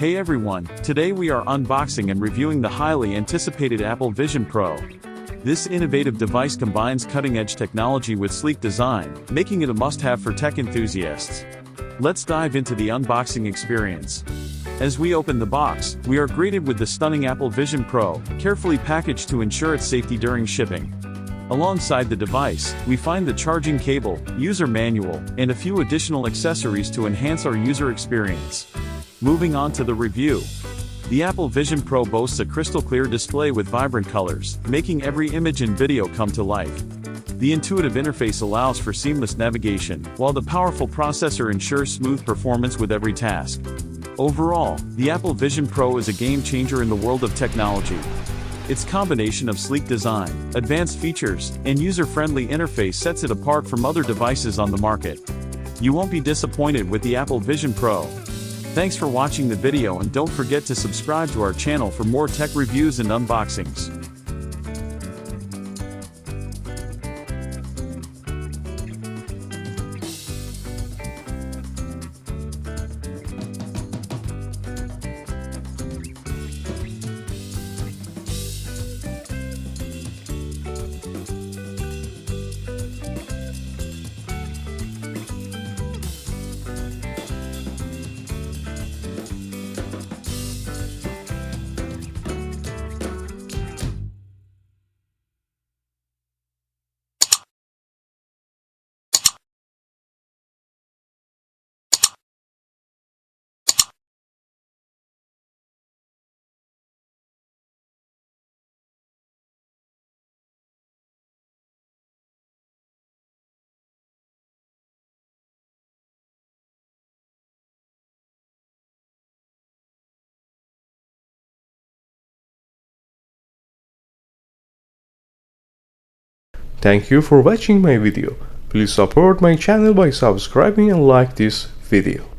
Hey everyone, today we are unboxing and reviewing the highly anticipated Apple Vision Pro. This innovative device combines cutting-edge technology with sleek design, making it a must-have for tech enthusiasts. Let's dive into the unboxing experience. As we open the box, we are greeted with the stunning Apple Vision Pro, carefully packaged to ensure its safety during shipping. Alongside the device, we find the charging cable, user manual, and a few additional accessories to enhance our user experience. Moving on to the review. The Apple Vision Pro boasts a crystal-clear display with vibrant colors, making every image and video come to life. The intuitive interface allows for seamless navigation, while the powerful processor ensures smooth performance with every task. Overall, the Apple Vision Pro is a game-changer in the world of technology. Its combination of sleek design, advanced features, and user-friendly interface sets it apart from other devices on the market. You won't be disappointed with the Apple Vision Pro. Thanks for watching the video, and don't forget to subscribe to our channel for more tech reviews and unboxings. Thank you for watching my video. Please support my channel by subscribing and like this video.